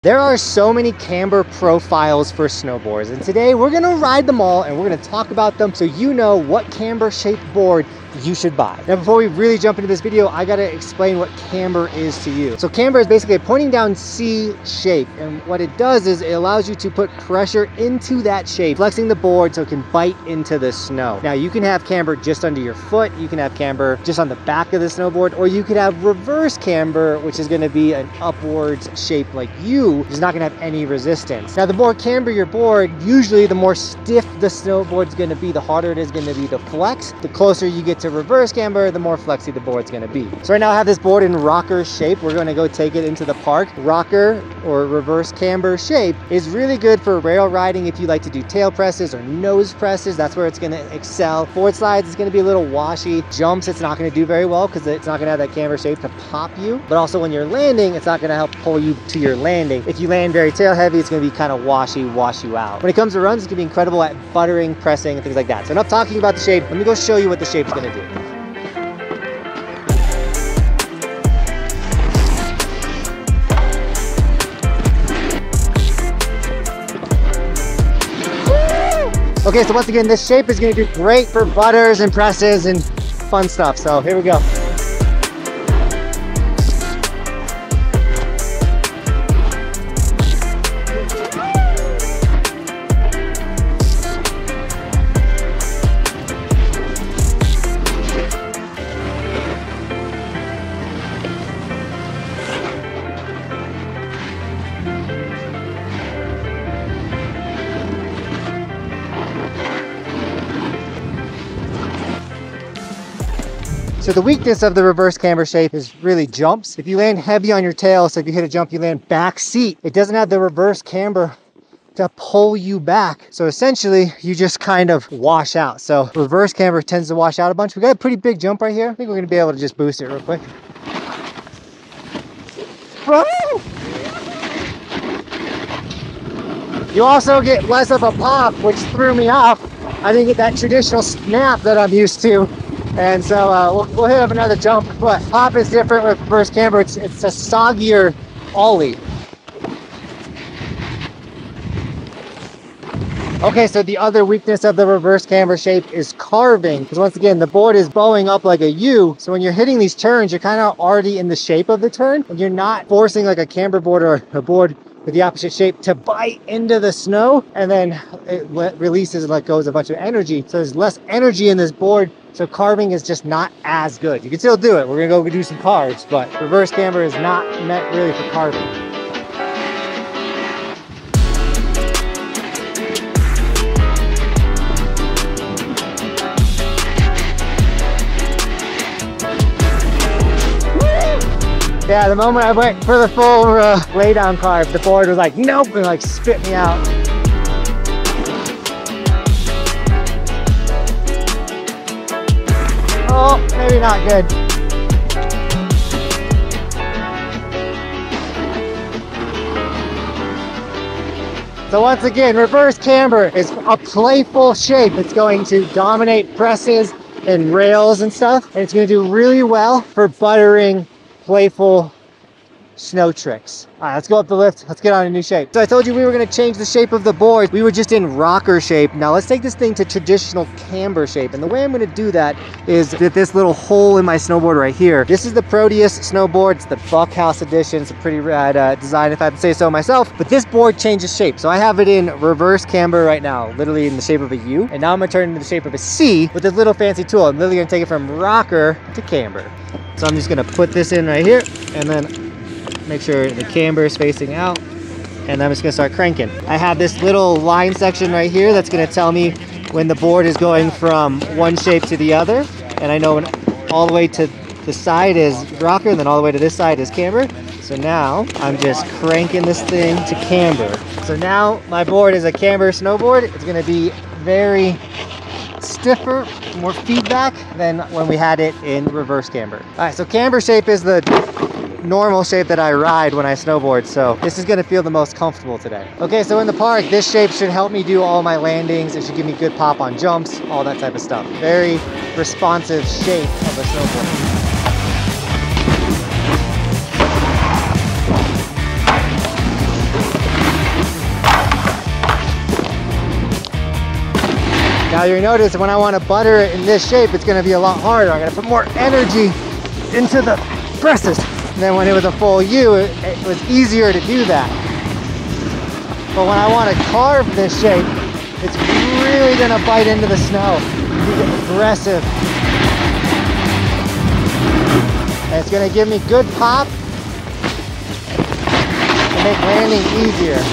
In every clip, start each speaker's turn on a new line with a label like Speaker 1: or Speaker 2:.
Speaker 1: There are so many camber profiles for snowboards, and today we're gonna ride them all and we're gonna talk about them so you know what camber shaped board you should buy. Now, before we really jump into this video, I gotta explain what camber is to you. So camber is basically a pointing down C shape, and what it does is it allows you to put pressure into that shape, flexing the board so it can bite into the snow. Now, you can have camber just under your foot, you can have camber just on the back of the snowboard, or you could have reverse camber, which is gonna be an upwards shape like you. It's not gonna have any resistance. Now, the more camber your board, usually the more stiff the snowboard's gonna be, the harder it is gonna be to flex. The closer you get to reverse camber, the more flexy the board's gonna be. So right now I have this board in rocker shape. We're gonna go take it into the park. Rocker or reverse camber shape is really good for rail riding if you like to do tail presses or nose presses. That's where it's gonna excel. Board slides, it's gonna be a little washy. Jumps, it's not gonna do very well because it's not gonna have that camber shape to pop you. But also when you're landing, it's not gonna help pull you to your landing. If you land very tail heavy, it's gonna be kind of washy, wash you out. When it comes to runs, it's gonna be incredible at buttering, pressing, and things like that. So enough talking about the shape. Let me go show you what the shape's gonna do. Okay, so once again, this shape is gonna do great for butters and presses and fun stuff. So here we go. So the weakness of the reverse camber shape is really jumps. If you land heavy on your tail, so if you hit a jump, you land back seat, it doesn't have the reverse camber to pull you back. So essentially, you just kind of wash out. So reverse camber tends to wash out a bunch. We got a pretty big jump right here. I think we're gonna be able to just boost it real quick. Whoa! You also get less of a pop, which threw me off. I didn't get that traditional snap that I'm used to. And so we'll hit up another jump, but pop is different with reverse camber. It's a soggier ollie. Okay, so the other weakness of the reverse camber shape is carving, because once again, the board is bowing up like a U. So when you're hitting these turns, you're kind of already in the shape of the turn, and you're not forcing like a camber board or a board with the opposite shape to bite into the snow, and then it releases and let goes a bunch of energy. So there's less energy in this board. So carving is just not as good. You can still do it. We're gonna go do some carves, but reverse camber is not meant really for carving. Yeah, the moment I went for the full lay down carve, the board was like, nope, and like spit me out. Oh, maybe not good. So once again, reverse camber is a playful shape. It's going to dominate presses and rails and stuff. And it's going to do really well for buttering playful snow tricks. All right, let's go up the lift. Let's get on a new shape. So I told you we were going to change the shape of the board. We were just in rocker shape. Now let's take this thing to traditional camber shape. And the way I'm going to do that is with this little hole in my snowboard right here. This is the Proteus snowboard. It's the Buckhouse edition. It's a pretty rad design, if I have to say so myself. But this board changes shape. So I have it in reverse camber right now, literally in the shape of a U. And now I'm going to turn it into the shape of a C with this little fancy tool. I'm literally going to take it from rocker to camber. So I'm just going to put this in right here and then make sure the camber is facing out, and I'm just gonna start cranking. I have this little line section right here that's gonna tell me when the board is going from one shape to the other, and I know when all the way to the side is rocker and then all the way to this side is camber. So now I'm just cranking this thing to camber. So now my board is a camber snowboard. It's gonna be very stiffer, more feedback than when we had it in reverse camber. All right, so camber shape is the normal shape that I ride when I snowboard, so this is going to feel the most comfortable today. Okay, so in the park, this shape should help me do all my landings. It should give me good pop on jumps, all that type of stuff. Very responsive shape of a snowboard. Now you'll notice when I want to butter it in this shape, it's going to be a lot harder. I'm going to put more energy into the presses. And then when it was a full U, it was easier to do that. But when I want to carve this shape, it's really going to bite into the snow. Be aggressive. And it's going to give me good pop and make landing easier.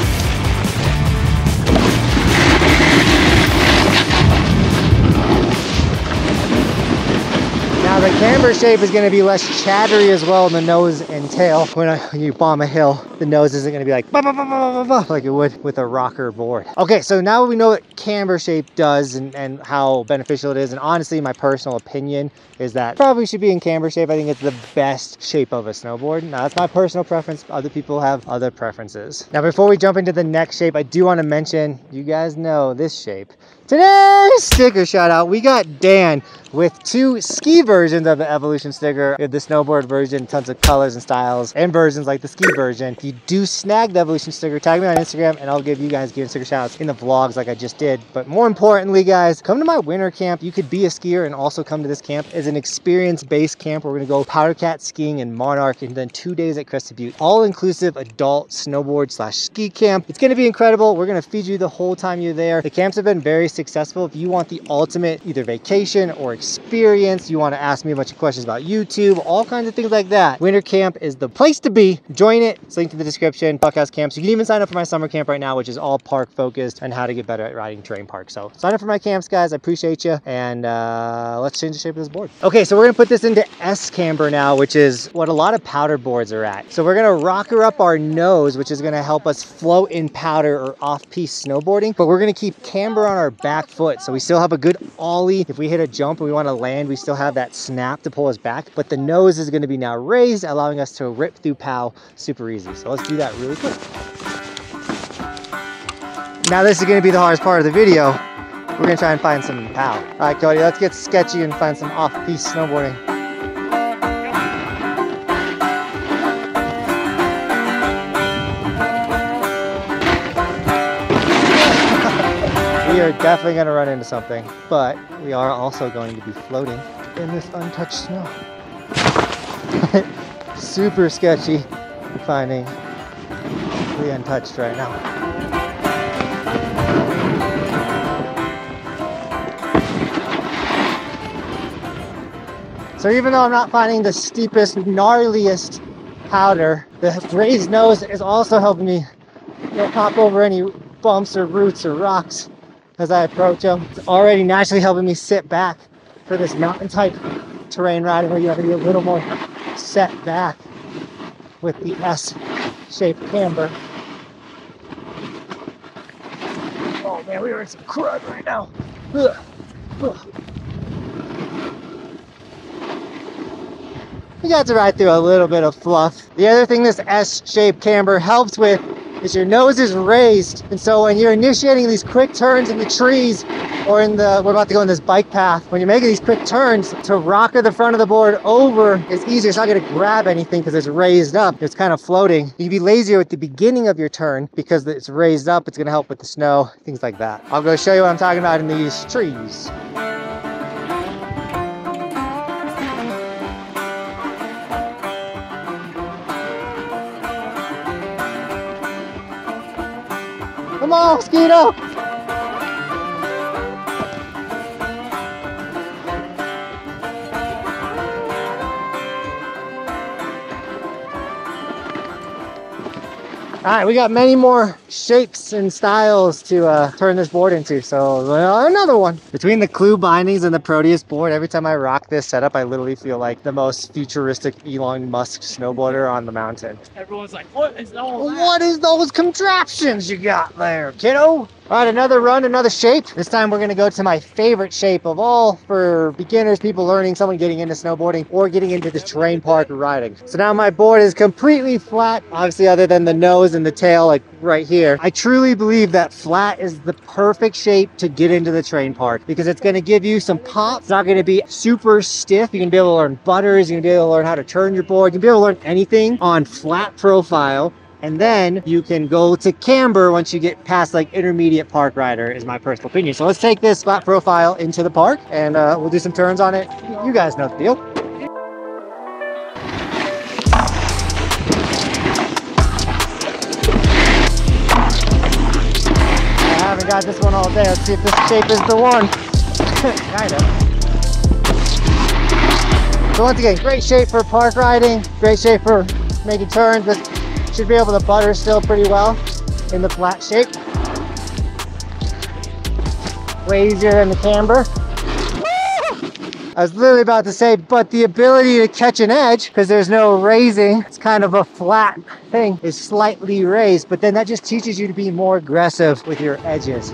Speaker 1: Now the camber shape is going to be less chattery as well in the nose and tail. When you bomb a hill, the nose isn't going to be like bah, bah, bah, bah, bah, bah, like it would with a rocker board. Okay, so now we know what camber shape does and how beneficial it is. And honestly, my personal opinion is that probably should be in camber shape. I think it's the best shape of a snowboard. Now that's my personal preference. Other people have other preferences. Now before we jump into the next shape, I do want to mention, you guys know this shape. Today's sticker shout out, we got Dan with 2 ski versions of the Evolution sticker. We have the snowboard version, tons of colors and styles, and versions like the ski version. If you do snag the Evolution sticker, tag me on Instagram and I'll give you guys gear and sticker shout outs in the vlogs like I just did. But more importantly, guys, come to my winter camp. You could be a skier and also come to this camp. It's an experience-based camp. We're gonna go Powder Cat skiing in Monarch and then 2 days at Crested Butte. All-inclusive adult snowboard / ski camp. It's gonna be incredible. We're gonna feed you the whole time you're there. The camps have been very successful. If you want the ultimate either vacation or experience, you want to ask me a bunch of questions about YouTube, all kinds of things like that, winter camp is the place to be. Join it. It's linked in the description. Buckhouse camps. You can even sign up for my summer camp right now, which is all park focused and how to get better at riding terrain park. So sign up for my camps, guys. I appreciate you. And let's change the shape of this board. Okay, so we're gonna put this into S camber now, which is what a lot of powder boards are at. So we're gonna rocker up our nose, which is gonna help us float in powder or off-piste snowboarding, but we're gonna keep camber on our back foot. So we still have a good ollie. If we hit a jump and we want to land, we still have that snap to pull us back. But the nose is going to be now raised, allowing us to rip through POW super easy. So let's do that really quick. Now this is going to be the hardest part of the video. We're going to try and find some POW. All right, Cody, let's get sketchy and find some off-piste snowboarding. We are definitely going to run into something, but we are also going to be floating in this untouched snow. Super sketchy finding the untouched right now. So even though I'm not finding the steepest, gnarliest powder, the raised nose is also helping me hop over any bumps or roots or rocks as I approach them. It's already naturally helping me sit back for this mountain type terrain riding where you have to be a little more set back with the S-shaped camber. Oh man, we are in some crud right now. Ugh. Ugh. You got to ride through a little bit of fluff. The other thing this S-shaped camber helps with is your nose is raised, and so when you're initiating these quick turns in the trees or in the, we're about to go in this bike path, when you're making these quick turns, to rocker the front of the board over is easier. It's not going to grab anything because it's raised up. It's kind of floating. You can be lazier at the beginning of your turn because it's raised up. It's going to help with the snow, things like that. I'll go show you what I'm talking about in these trees. Come on, mosquito! All right, we got many more shapes and styles to turn this board into. So another one. Between the Clue bindings and the Proteus board, every time I rock this setup, I literally feel like the most futuristic Elon Musk snowboarder on the mountain.
Speaker 2: Everyone's like, what is all that?
Speaker 1: What is those contraptions you got there, kiddo? All right, another run, another shape. This time we're gonna go to my favorite shape of all for beginners, people learning, someone getting into snowboarding or getting into the terrain park riding. So now my board is completely flat, obviously other than the nose and the tail, like right here. I truly believe that flat is the perfect shape to get into the terrain park because it's gonna give you some pop. It's not gonna be super stiff. You're gonna be able to learn butters, you're gonna be able to learn how to turn your board, you're gonna be able to learn anything on flat profile And then you can go to camber once you get past like intermediate park rider, is my personal opinion. So let's take this flat profile into the park and we'll do some turns on it. You guys know the deal. I haven't got this one all day. Let's see if this shape is the one. Kind of. So once again, great shape for park riding, great shape for making turns, but should be able to butter still pretty well in the flat shape. Way easier than the camber. I was literally about to say, but the ability to catch an edge, because there's no raising, it's kind of a flat thing, is slightly raised, but then that just teaches you to be more aggressive with your edges.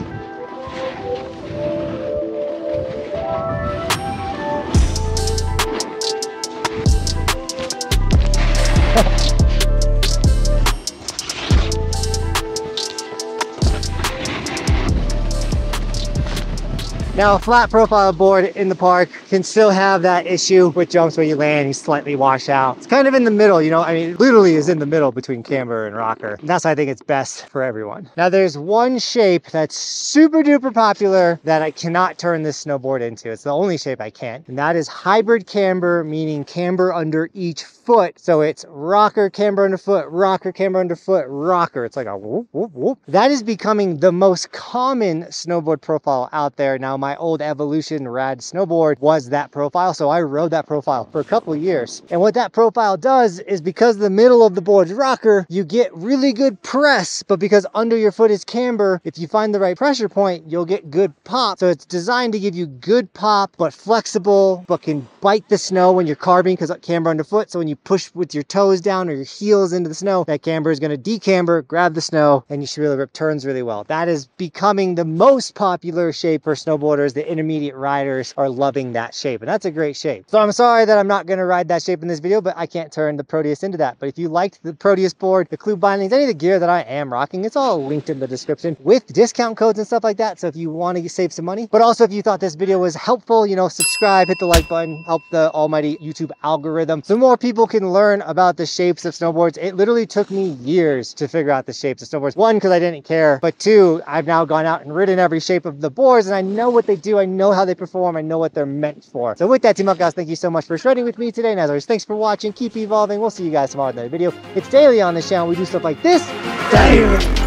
Speaker 1: Now, a flat profile board in the park can still have that issue with jumps where you land, you slightly wash out. It's kind of in the middle, you know, I mean, it literally is in the middle between camber and rocker. And that's why I think it's best for everyone. Now, there's one shape that's super duper popular that I cannot turn this snowboard into. It's the only shape I can't. And that is hybrid camber, meaning camber under each foot. So it's rocker, camber underfoot, rocker, camber underfoot, rocker. It's like a whoop, whoop, whoop. That is becoming the most common snowboard profile out there. Now, my old Evolution Rad snowboard was that profile, so I rode that profile for a couple of years. And what that profile does is, because the middle of the board's rocker, you get really good press, but because under your foot is camber, if you find the right pressure point, you'll get good pop. So it's designed to give you good pop, but flexible, but can bite the snow when you're carbing, because camber underfoot. So when you push with your toes down or your heels into the snow, that camber is going to decamber, grab the snow, and you should really rip turns really well. That is becoming the most popular shape for snowboarders. The intermediate riders are loving that shape, and that's a great shape. So I'm sorry that I'm not going to ride that shape in this video, but I can't turn the Proteus into that. But if you liked the Proteus board, the clue bindings, any of the gear that I am rocking, it's all linked in the description with discount codes and stuff like that. So if you want to save some money, but also if you thought this video was helpful, you know, subscribe, hit the like button, help the almighty YouTube algorithm so more people can learn about the shapes of snowboards. It literally took me years to figure out the shapes of snowboards. One, because I didn't care, but two, I've now gone out and ridden every shape of the boards, and I know what they do, I know how they perform, I know what they're meant for. So with that, Team Buckhouse, thank you so much for shredding with me today, and as always, thanks for watching. Keep evolving. We'll see you guys tomorrow in another video. It's daily on this channel. We do stuff like this daily.